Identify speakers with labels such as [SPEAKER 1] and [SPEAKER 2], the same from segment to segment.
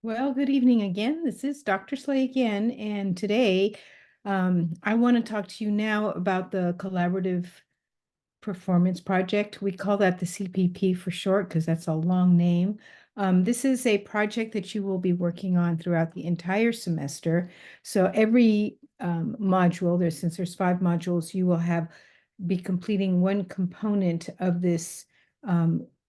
[SPEAKER 1] Well, good evening again. This is Dr. Slay again, and today I want to talk to you now about the collaborative performance project. We call that the CPP for short because that's a long name. This is a project that you will be working on throughout the entire semester. So every module, since there's 5 modules, you will be completing one component of this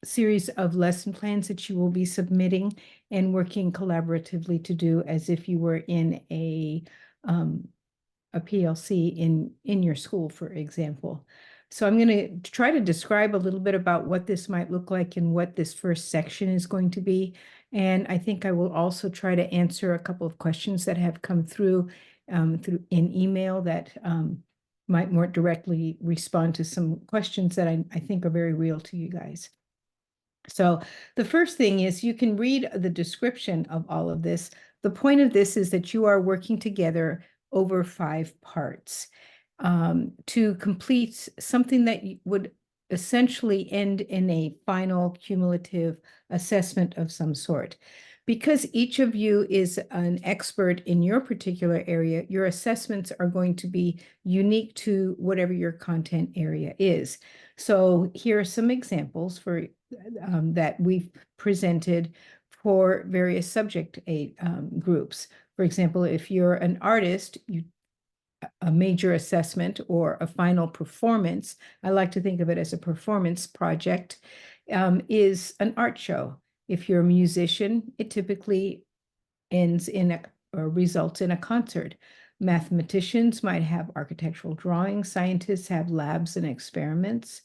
[SPEAKER 1] series of lesson plans that you will be submitting and working collaboratively to do as if you were in a PLC in your school, for example. So I'm going to try to describe a little bit about what this might look like and what this first section is going to be. And I think I will also try to answer a couple of questions that have come through in email that might more directly respond to some questions that I think are very real to you guys. So the first thing is you can read the description of all of this. The point of this is that you are working together over 5 parts to complete something that would essentially end in a final cumulative assessment of some sort. Because each of you is an expert in your particular area, your assessments are going to be unique to whatever your content area is. So here are some examples for that we've presented for various subject groups. For example, if you're an artist, a major assessment or a final performance, I like to think of it as a performance project, is an art show. If you're a musician, it typically ends in or results in a concert. Mathematicians might have architectural drawings. Scientists have labs and experiments.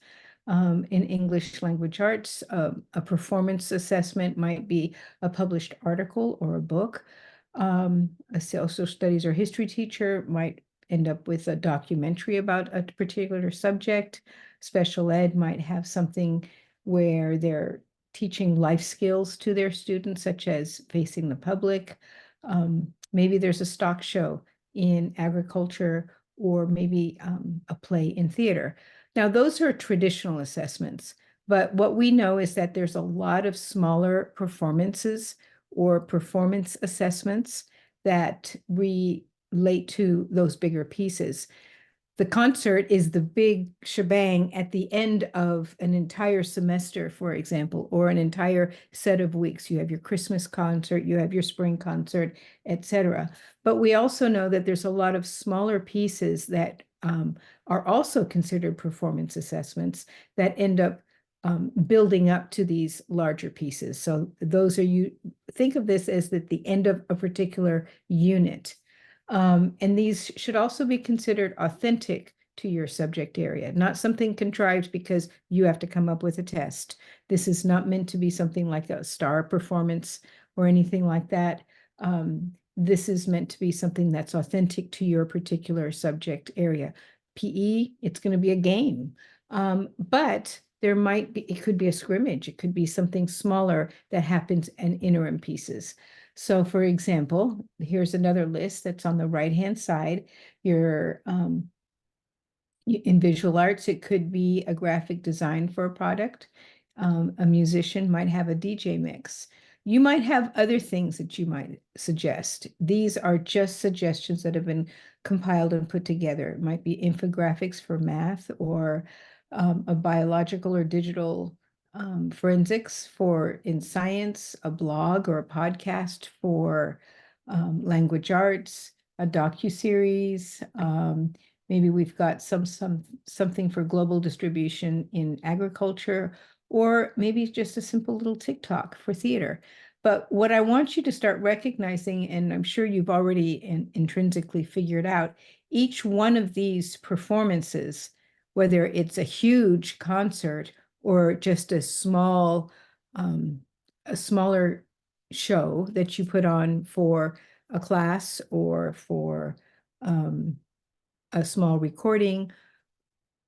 [SPEAKER 1] In English language arts, a performance assessment might be a published article or a book. A social studies or history teacher might end up with a documentary about a particular subject. Special ed might have something where they're teaching life skills to their students, such as facing the public. Maybe there's a stock show in agriculture, or maybe a play in theater. Now, those are traditional assessments, but what we know is that there's a lot of smaller performances or performance assessments that relate to those bigger pieces. The concert is the big shebang at the end of an entire semester, for example, or an entire set of weeks. You have your Christmas concert, you have your spring concert, etc. But we also know that there's a lot of smaller pieces that are also considered performance assessments that end up building up to these larger pieces. So those are think of this as at the end of a particular unit. And these should also be considered authentic to your subject area, not something contrived because you have to come up with a test. This is not meant to be something like a star performance or anything like that. This is meant to be something that's authentic to your particular subject area. PE, it's going to be a game. But there might be, it could be a scrimmage. It could be something smaller that happens in interim pieces. So for example, here's another list that's on the right-hand side. Your in visual arts, it could be a graphic design for a product. A musician might have a DJ mix. You might have other things that you might suggest. These are just suggestions that have been compiled and put together. It might be infographics for math, or a biological or digital forensics for in science, a blog or a podcast for language arts, a docuseries. Maybe we've got something for global distribution in agriculture, or maybe just a simple little TikTok for theater. But what I want you to start recognizing, and I'm sure you've already intrinsically figured out, each one of these performances, whether it's a huge concert or just a smaller show that you put on for a class or for a small recording,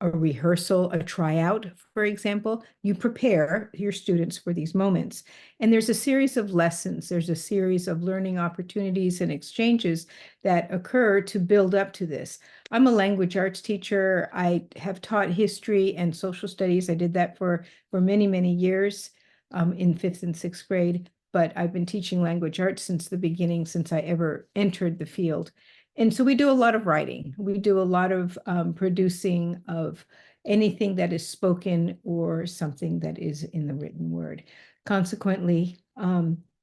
[SPEAKER 1] a rehearsal, a tryout, for example, you prepare your students for these moments. And there's a series of lessons, there's a series of learning opportunities and exchanges that occur to build up to this. I'm a language arts teacher. I have taught history and social studies. I did that for many, many years in 5th and 6th grade. but I've been teaching language arts since the beginning, since I ever entered the field. And so we do a lot of writing. We do a lot of producing of anything that is spoken or something that is in the written word. Consequently,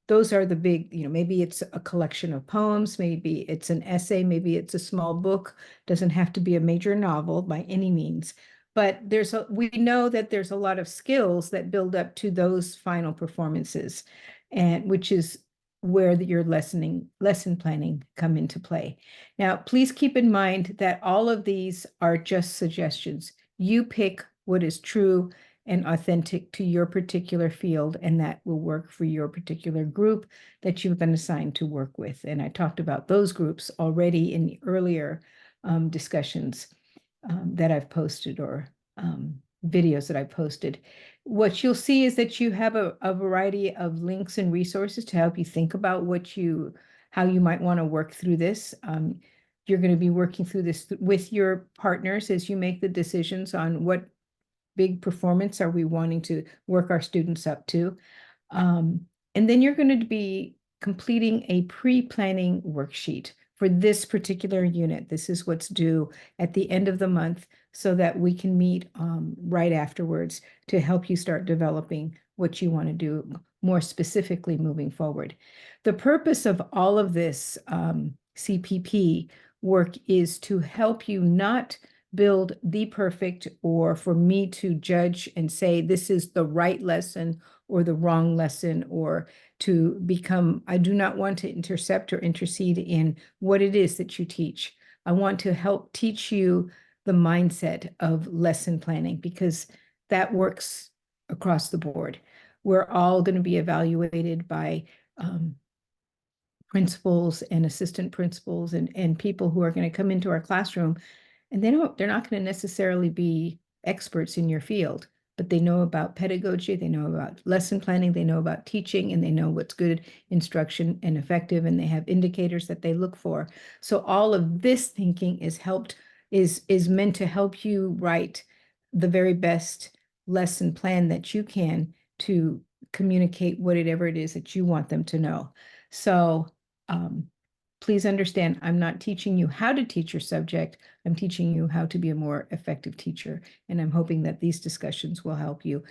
[SPEAKER 1] those are the big, maybe it's a collection of poems, maybe it's an essay, maybe it's a small book. Doesn't have to be a major novel by any means. But we know that there's a lot of skills that build up to those final performances, and which is where your lesson planning come into play. Now, please keep in mind that all of these are just suggestions. You pick what is true and authentic to your particular field, and that will work for your particular group that you've been assigned to work with. And I talked about those groups already in the earlier discussions that I've posted, or videos that I've posted. What you'll see is that you have a variety of links and resources to help you think about how you might want to work through this. You're going to be working through this with your partners as you make the decisions on what big performance are we wanting to work our students up to. And then you're going to be completing a pre-planning worksheet for this particular unit. This is what's due at the end of the month, so that we can meet right afterwards to help you start developing what you want to do more specifically moving forward. The purpose of all of this CPP work is to help you not build the perfect, or for me to judge and say this is the right lesson or the wrong lesson, or to become, I do not want to intercept or intercede in what it is that you teach. I want to help teach you the mindset of lesson planning, because that works across the board. We're all going to be evaluated by principals and assistant principals and people who are going to come into our classroom, and they're not going to necessarily be experts in your field, but they know about pedagogy, they know about lesson planning, they know about teaching, and they know what's good instruction and effective, and they have indicators that they look for. So all of this thinking is meant to help you write the very best lesson plan that you can to communicate whatever it is that you want them to know. So please understand, I'm not teaching you how to teach your subject. I'm teaching you how to be a more effective teacher. And I'm hoping that these discussions will help you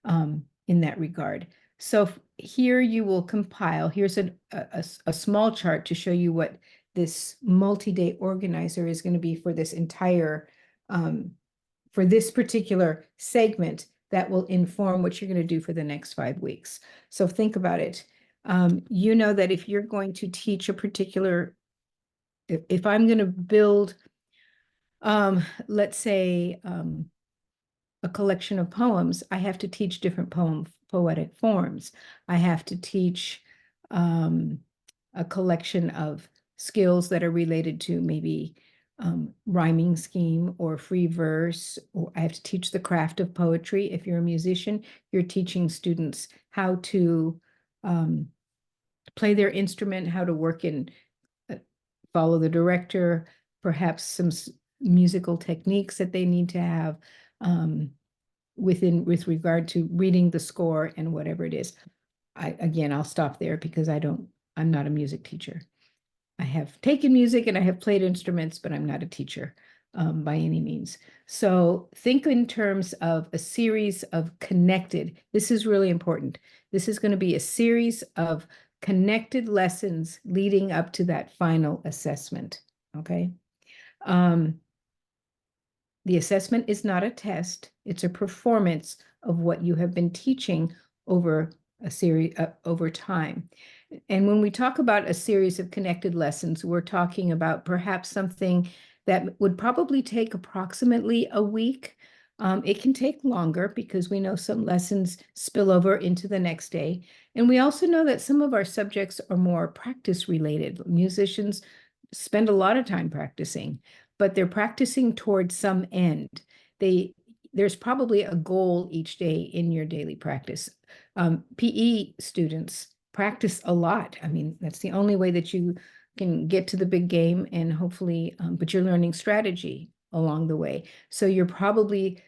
[SPEAKER 1] in that regard. So here you will compile, here's a small chart to show you what this multi-day organizer is going to be for this entire, for this particular segment that will inform what you're going to do for the next 5 weeks. So think about it. You know that if you're going to teach a particular, if I'm going to build, let's say, a collection of poems, I have to teach different poetic forms. I have to teach a collection of skills that are related to maybe rhyming scheme or free verse, or I have to teach the craft of poetry. If you're a musician, you're teaching students how to play their instrument, how to work in, follow the director, perhaps some musical techniques that they need to have with regard to reading the score and whatever it is. I'll stop there because I'm not a music teacher. I have taken music and I have played instruments, but I'm not a teacher by any means. So think in terms of a series of connected, this is really important. This is going to be a series of connected lessons leading up to that final assessment, okay? The assessment is not a test, it's a performance of what you have been teaching over a series, over time. And when we talk about a series of connected lessons, we're talking about perhaps something that would probably take approximately a week. It can take longer because we know some lessons spill over into the next day. And we also know that some of our subjects are more practice related. Musicians spend a lot of time practicing, but they're practicing towards some end. There's probably a goal each day in your daily practice. PE students practice a lot. I mean, that's the only way that you can get to the big game, and hopefully, but you're learning strategy along the way. So you're probably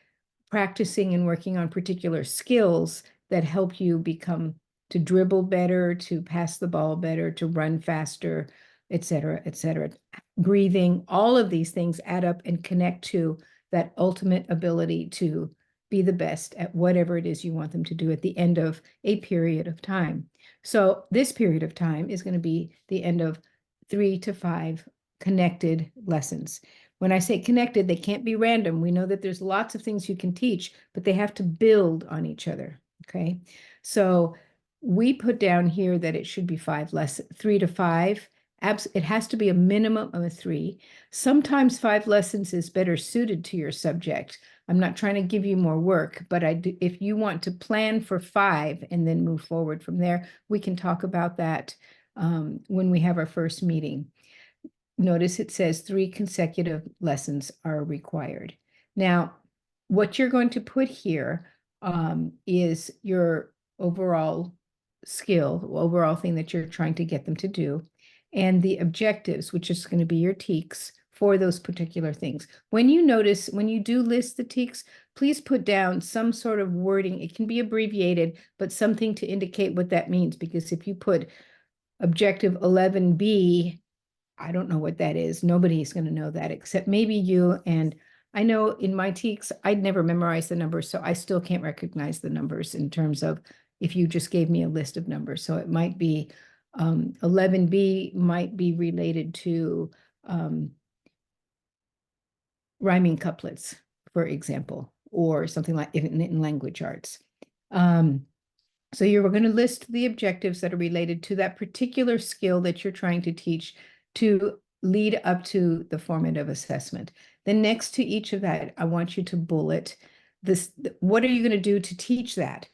[SPEAKER 1] practicing and working on particular skills that help you become to dribble better, to pass the ball better, to run faster, et cetera, et cetera. Breathing, all of these things add up and connect to that ultimate ability to be the best at whatever it is you want them to do at the end of a period of time. So this period of time is going to be the end of 3 to 5 connected lessons. When I say connected, they can't be random. We know that there's lots of things you can teach, but they have to build on each other. Okay. So we put down here that it should be 5 lessons, 3 to 5. It has to be a minimum of a 3. Sometimes 5 lessons is better suited to your subject. I'm not trying to give you more work, but if you want to plan for 5 and then move forward from there, we can talk about that when we have our first meeting. Notice it says 3 consecutive lessons are required. Now, what you're going to put here is your overall skill, overall thing that you're trying to get them to do, and the objectives, which is going to be your TEKS for those particular things. When you do list the TEKS, please put down some sort of wording. It can be abbreviated, but something to indicate what that means, because if you put objective 11B, I don't know what that is. Nobody's going to know that except maybe you. And I know in my TEKS, I'd never memorized the numbers, so I still can't recognize the numbers in terms of if you just gave me a list of numbers. So it might be 11B might be related to rhyming couplets, for example, or something like in language arts. So you're going to list the objectives that are related to that particular skill that you're trying to teach to lead up to the formative assessment. Then next to each of that, I want you to bullet this. What are you going to do to teach that?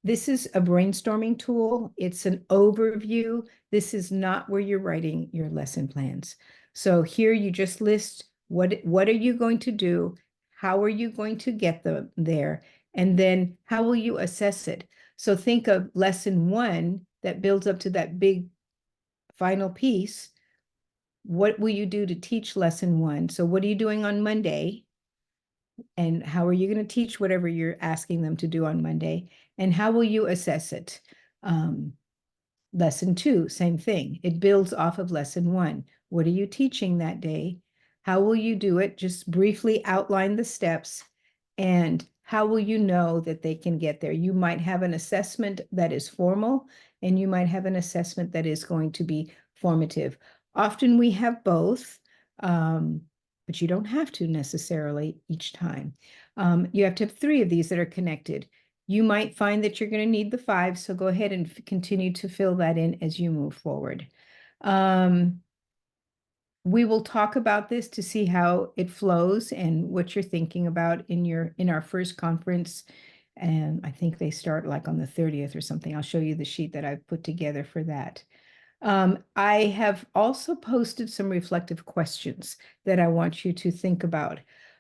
[SPEAKER 1] This is a brainstorming tool. It's an overview. This is not where you're writing your lesson plans. So here you just list what are you going to do? How are you going to get them there? And then how will you assess it? So think of lesson 1 that builds up to that big final piece. What will you do to teach lesson 1? So what are you doing on Monday? And how are you going to teach whatever you're asking them to do on Monday? And how will you assess it? Lesson 2, same thing. It builds off of lesson 1. What are you teaching that day? How will you do it? Just briefly outline the steps. And how will you know that they can get there? You might have an assessment that is formal, and you might have an assessment that is going to be formative. Often we have both, but you don't have to necessarily each time. You have to have 3 of these that are connected. You might find that you're going to need the 5, so go ahead and continue to fill that in as you move forward. We will talk about this to see how it flows and what you're thinking about in our first conference. And I think they start like on the 30th or something. I'll show you the sheet that I've put together for that. I have also posted some reflective questions that I want you to think about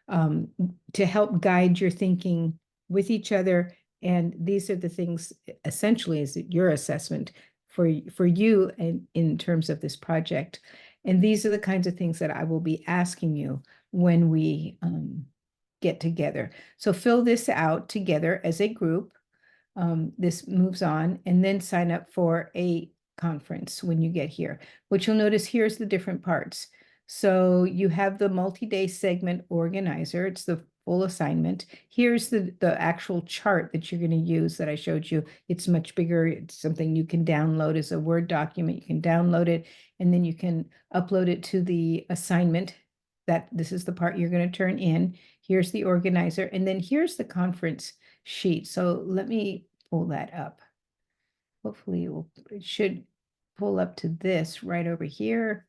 [SPEAKER 1] to help guide your thinking with each other. And these are the things essentially is your assessment for you in terms of this project. And these are the kinds of things that I will be asking you when we get together. So fill this out together as a group. This moves on, and then sign up for a conference when you get here. What you'll notice here's the different parts. So you have the multi-day segment organizer. It's the full assignment. Here's the actual chart that you're going to use that I showed you. It's much bigger. It's something you can download as a Word document. You can download it, and then you can upload it to the assignment. That this is the part you're going to turn in. Here's the organizer, and then here's the conference sheet. So let me pull that up. Hopefully it should pull up to this right over here.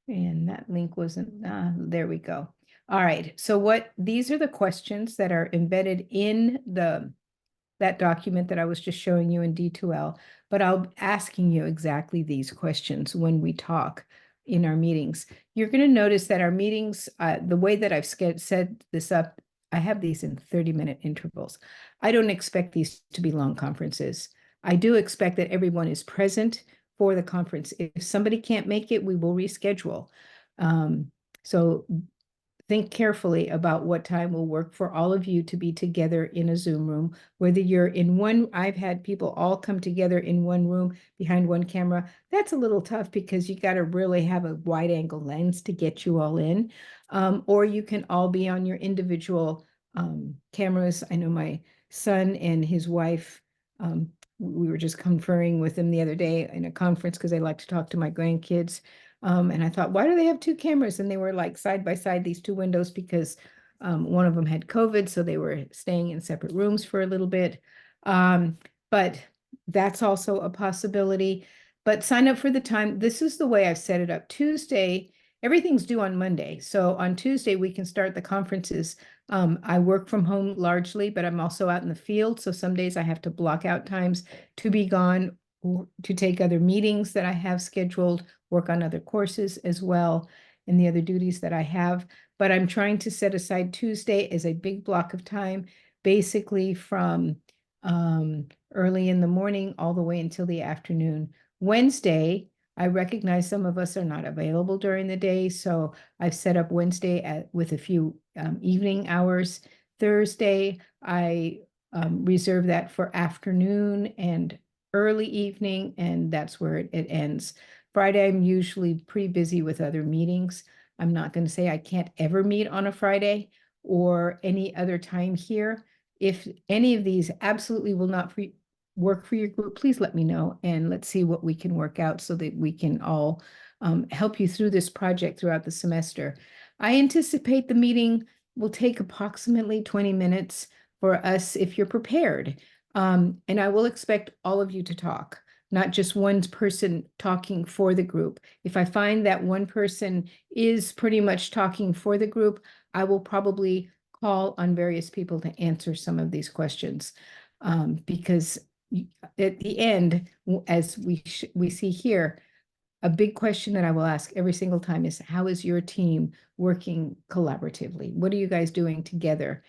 [SPEAKER 1] And that link wasn't, there we go. All right, so these are the questions that are embedded in that document that I was just showing you in D2L, but I'll be asking you exactly these questions when we talk in our meetings. You're going to notice that our meetings, the way that I've set this up, I have these in 30-minute intervals. I don't expect these to be long conferences. I do expect that everyone is present for the conference. If somebody can't make it, we will reschedule. So think carefully about what time will work for all of you to be together in a Zoom room, whether you're in one, I've had people all come together in one room behind one camera. That's a little tough because you got to really have a wide angle lens to get you all in. Or you can all be on your individual cameras. I know my son and his wife, we were just conferring with them the other day in a conference because I like to talk to my grandkids. And I thought, why do they have two cameras? And they were like side by side, these two windows, because one of them had COVID, so they were staying in separate rooms for a little bit. But that's also a possibility. But sign up for the time. This is the way I've set it up. Tuesday, everything's due on Monday. So on Tuesday, we can start the conferences. I work from home largely, but I'm also out in the field. So some days I have to block out times to be gone or to take other meetings that I have scheduled, work on other courses as well, and the other duties that I have. But I'm trying to set aside Tuesday as a big block of time, basically from early in the morning all the way until the afternoon. Wednesday, I recognize some of us are not available during the day, so I've set up Wednesday with a few evening hours. Thursday, I reserve that for afternoon and early evening, and that's where it ends. Friday, I'm usually pretty busy with other meetings. I'm not going to say I can't ever meet on a Friday or any other time here. If any of these absolutely will not work for your group, please let me know, and let's see what we can work out so that we can all help you through this project throughout the semester. I anticipate the meeting will take approximately 20 minutes for us if you're prepared. And I will expect all of you to talk, not just one person talking for the group. If I find that one person is pretty much talking for the group, I will probably call on various people to answer some of these questions. Because at the end, as we see here, a big question that I will ask every single time is, how is your team working collaboratively? What are you guys doing together?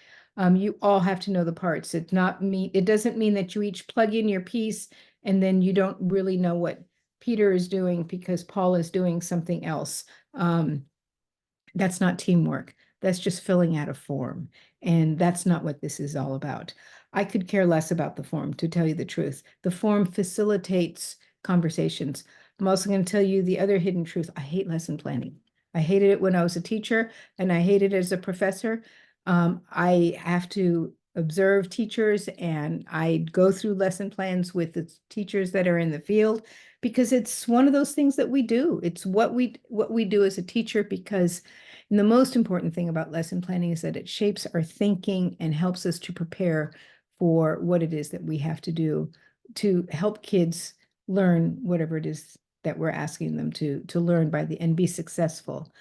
[SPEAKER 1] You all have to know the parts. It doesn't mean that you each plug in your piece and then you don't really know what Peter is doing because Paul is doing something else. That's not teamwork. That's just filling out a form. And that's not what this is all about. I could care less about the form, to tell you the truth. The form facilitates conversations. I'm also going to tell you the other hidden truth. I hate lesson planning. I hated it when I was a teacher, and I hated it as a professor. I have to observe teachers, and I go through lesson plans with the teachers that are in the field because it's one of those things that we do. It's what we do as a teacher, because the most important thing about lesson planning is that it shapes our thinking and helps us to prepare for what it is that we have to do to help kids learn whatever it is that we're asking them to learn and be successful.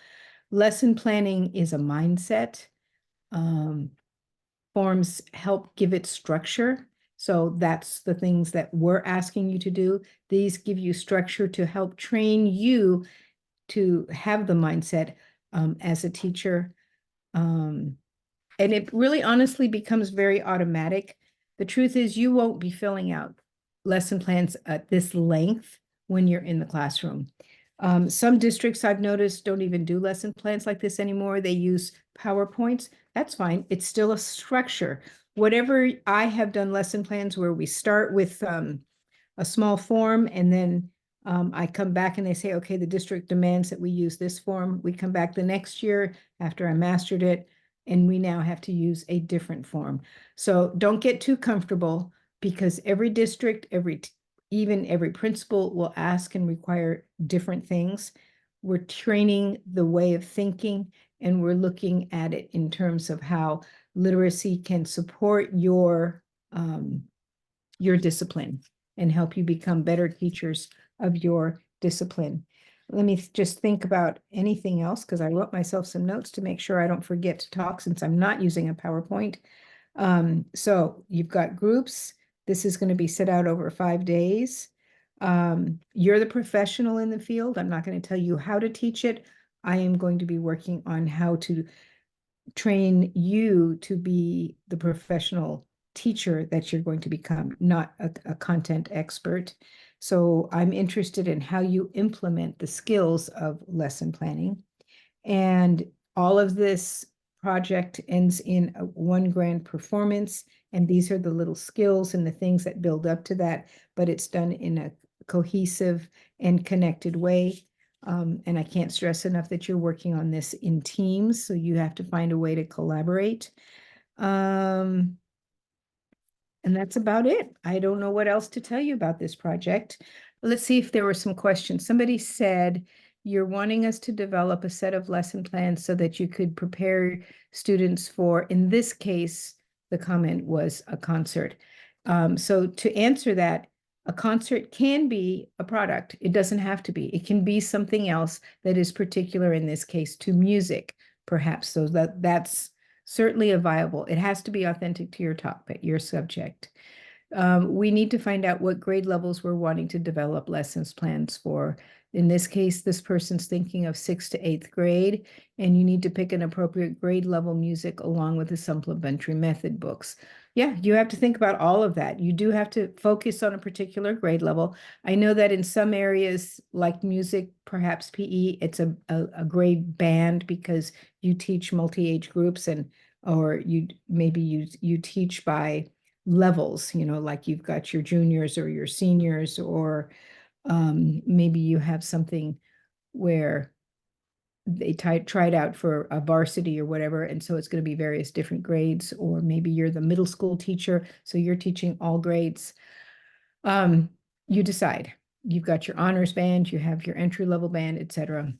[SPEAKER 1] Lesson planning is a mindset. Forms help give it structure. So that's the things that we're asking you to do. These give you structure to help train you to have the mindset as a teacher. And it really honestly becomes very automatic. The truth is you won't be filling out lesson plans at this length when you're in the classroom. Some districts I've noticed don't even do lesson plans like this anymore. They use PowerPoints. That's fine. It's still a structure. Whatever, I have done lesson plans where we start with a small form, and then I come back and they say, okay, the district demands that we use this form. We come back the next year after I mastered it, and we now have to use a different form. So don't get too comfortable, because every district, even every principal will ask and require different things. We're training the way of thinking, and we're looking at it in terms of how literacy can support your discipline and help you become better teachers of your discipline. Let me just think about anything else, because I wrote myself some notes to make sure I don't forget to talk, since I'm not using a PowerPoint. So you've got groups. This is going to be set out over 5 days. You're the professional in the field. I'm not going to tell you how to teach it. I am going to be working on how to train you to be the professional teacher that you're going to become, not a content expert. So I'm interested in how you implement the skills of lesson planning. And all of this project ends in a 1 grand performance, and these are the little skills and the things that build up to that, but it's done in a cohesive and connected way. And I can't stress enough that you're working on this in teams, so you have to find a way to collaborate. And that's about it. I don't know what else to tell you about this project. Let's see if there were some questions. Somebody said, you're wanting us to develop a set of lesson plans so that you could prepare students for, in this case, the comment was a concert. So to answer that, a concert can be a product. It doesn't have to be. It can be something else that is particular, in this case, to music, perhaps. So that's certainly a viable. It has to be authentic to your topic, your subject. We need to find out what grade levels we're wanting to develop lessons plans for. In this case, this person's thinking of 6th to 8th grade, and you need to pick an appropriate grade level music along with the supplementary method books. Yeah, you have to think about all of that. You do have to focus on a particular grade level. I know that in some areas like music, perhaps PE, it's a grade band because you teach multi-age groups, and or you teach by levels, like you've got your juniors or your seniors, or maybe you have something where they tried out for a varsity or whatever, and so it's going to be various different grades, or maybe you're the middle school teacher, so you're teaching all grades. You decide. You've got your honors band, you have your entry level band, etc.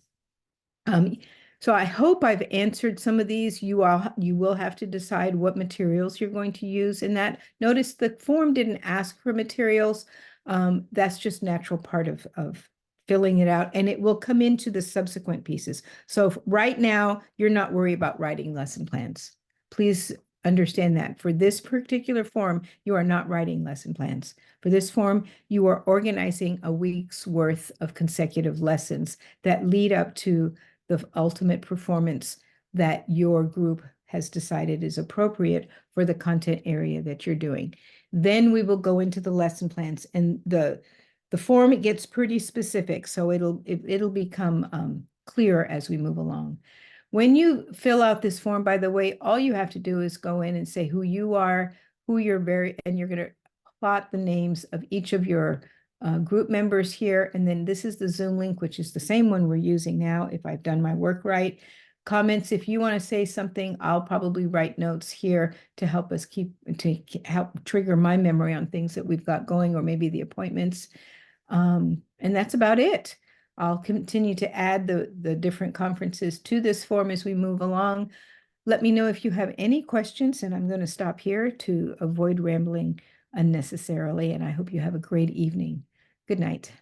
[SPEAKER 1] So I hope I've answered some of these. You will have to decide what materials you're going to use in that. Notice the form didn't ask for materials. That's just natural part of filling it out, and it will come into the subsequent pieces. So right now, you're not worried about writing lesson plans. Please understand that. For this particular form, you are not writing lesson plans. For this form, you are organizing a week's worth of consecutive lessons that lead up to the ultimate performance that your group has decided is appropriate for the content area that you're doing. Then we will go into the lesson plans, and the form, it gets pretty specific, so it'll become clearer as we move along. When you fill out this form, by the way, all you have to do is go in and say who you are, and you're going to plot the names of each of your group members here. And then this is the Zoom link, which is the same one we're using now, if I've done my work right. Comments, if you want to say something, I'll probably write notes here to help us help trigger my memory on things that we've got going, or maybe the appointments. And that's about it. I'll continue to add the different conferences to this form as we move along. Let me know if you have any questions, and I'm going to stop here to avoid rambling unnecessarily, and I hope you have a great evening. Good night.